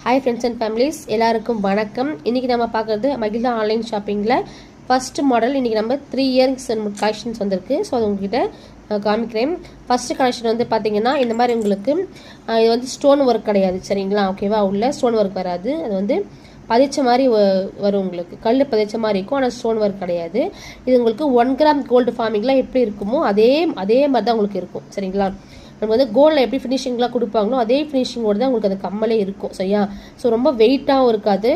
Hi friends and families, எல்லாருக்கும் வணக்கம். இன்றைக்கி நம்ம பார்க்குறது மகிழா ஆன்லைன் ஷாப்பிங்கில் ஃபஸ்ட்டு மாடல். இன்றைக்கி நம்ம 3 இயரிங்ஸ் கலெக்ஷன்ஸ் வந்திருக்கு. ஸோ அது உங்ககிட்ட காமிக்கிறேன். ஃபஸ்ட்டு கலெக்ஷன் வந்து பார்த்தீங்கன்னா இந்த மாதிரி உங்களுக்கு இது வந்து ஸ்டோன் ஒர்க் கிடையாது, சரிங்களா? ஓகேவா? உள்ள ஸ்டோன் ஒர்க் வராது. அது வந்து பதிச்ச மாதிரி வரும், உங்களுக்கு கல் பதிச்ச மாதிரி இருக்கும். ஆனால் ஸ்டோன் ஒர்க் கிடையாது. இது உங்களுக்கு 1 கிராம் கோல்டு ஃபார்மிங்லாம் எப்படி இருக்குமோ அதே மாதிரி தான் உங்களுக்கு இருக்கும், சரிங்களா? நம்ம வந்து கோல்டில் எப்படி ஃபினிஷிங்லாம் கொடுப்பாங்களோ அதே ஃபினிஷிங்கோடு தான் உங்களுக்கு அந்த கம்மலே இருக்கும், சரியா? ஸோ ரொம்ப வெயிட்டாகவும் இருக்காது,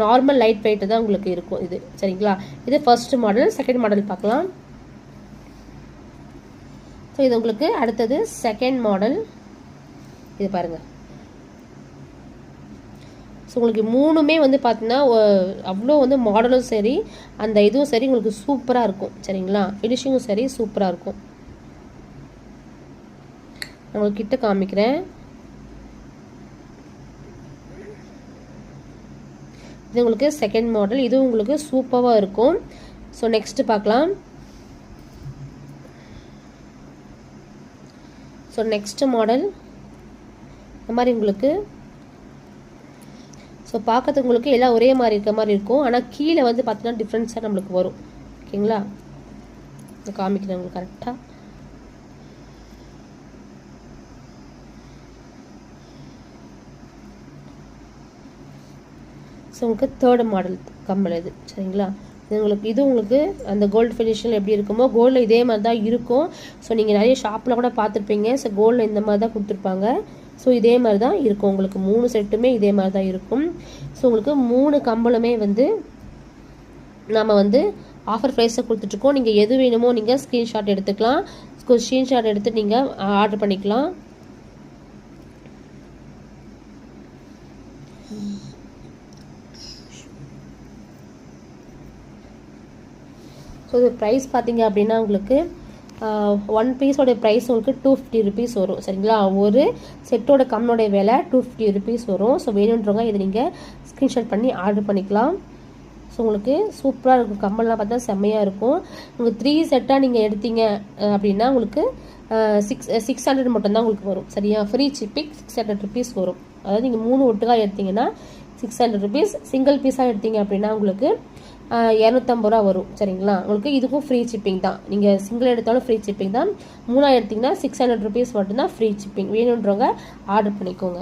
நார்மல் லைட் வெயிட்டு தான் உங்களுக்கு இருக்கும் இது, சரிங்களா? இது ஃபர்ஸ்ட் மாடல். செகண்ட் மாடல் பார்க்கலாம். ஸோ இது உங்களுக்கு அடுத்தது செகண்ட் மாடல். இது பாருங்கள். ஸோ உங்களுக்கு மூணுமே வந்து பார்த்தீங்கன்னா அவ்வளோ வந்து மாடலும் சரி, அந்த இதுவும் சரி உங்களுக்கு சூப்பராக இருக்கும், சரிங்களா? ஃபினிஷிங்கும் சரி சூப்பராக இருக்கும். நான் உங்களுக்கு கிட்ட காமிக்கிறேன். இது உங்களுக்கு செகண்ட் மாடல். இது உங்களுக்கு சூப்பராக இருக்கும். ஸோ நெக்ஸ்ட் பார்க்கலாம். ஸோ நெக்ஸ்ட் மாடல் இந்த மாதிரி உங்களுக்கு ஸோ பார்க்கறதுக்கு உங்களுக்கு எல்லாம் ஒரே மாதிரி இருக்க மாதிரி இருக்கும். ஆனால் கீழே வந்து பார்த்தீங்கன்னா டிஃப்ரென்ஸாக நம்மளுக்கு வரும், ஓகேங்களா? காமிக்கிறேன் உங்களுக்கு கரெக்டாக. ஸோ உங்களுக்கு தேர்ட் மாடல் கம்மல் இது, சரிங்களா? இது உங்களுக்கு அந்த கோல்டு ஃபினிஷில் எப்படி இருக்குமோ கோல்டில் இதே மாதிரி தான் இருக்கும். ஸோ நீங்கள் நிறைய ஷாப்பில் கூட பார்த்துருப்பீங்க. ஸோ கோல்டில் இந்த மாதிரி தான் கொடுத்துருப்பாங்க. ஸோ இதே மாதிரி தான் இருக்கும் உங்களுக்கு. 3 செட்டுமே இதே மாதிரி தான் இருக்கும். ஸோ உங்களுக்கு 3 கம்பலுமே வந்து நம்ம வந்து ஆஃபர் ப்ரைஸை கொடுத்துட்ருக்கோம். நீங்கள் எது வேணுமோ நீங்கள் ஸ்க்ரீன்ஷாட் எடுத்துக்கலாம். ஸ்க்ரீன்ஷாட் எடுத்து நீங்கள் ஆர்டர் பண்ணிக்கலாம். ஸோ இது ப்ரைஸ் பார்த்தீங்க அப்படின்னா உங்களுக்கு 1 பீஸோடைய ப்ரைஸ் உங்களுக்கு 250 ருபீஸ் வரும், சரிங்களா? ஒரு செட்டோட கம்மனோடைய விலை 250 ருபீஸ் வரும். ஸோ வேணுன்றவங்க இதை நீங்கள் ஸ்க்ரீன்ஷாட் பண்ணி ஆர்டர் பண்ணிக்கலாம். ஸோ உங்களுக்கு சூப்பராக இருக்கும். கம்மல்லாம் பார்த்தா செம்மையாக இருக்கும். உங்களுக்கு 3 செட்டாக நீங்கள் எடுத்தீங்க அப்படின்னா உங்களுக்கு 600 மட்டும்தான் உங்களுக்கு வரும், சரியா? ஃப்ரீ ஷிப்பிங் 600 ருபீஸ் வரும். அதாவது நீங்கள் 3 ஒட்டுக்காக எடுத்தீங்கன்னா 600 ருபீஸ். சிங்கிள் பீஸாக எடுத்தீங்க அப்படின்னா உங்களுக்கு 250 ரூபா வரும், சரிங்களா? உங்களுக்கு இதுக்கும் ஃப்ரீ ஷிப்பிங் தான். நீங்கள் சிங்கிள் எடுத்தாலும் ஃப்ரீ ஷிப்பிங் தான். 3 எடுத்தீங்கன்னா 600 ருபீஸ் மட்டும்தான் ஃப்ரீ ஷிப்பிங். வேணுன்றவங்க ஆர்டர் பண்ணிக்கோங்க.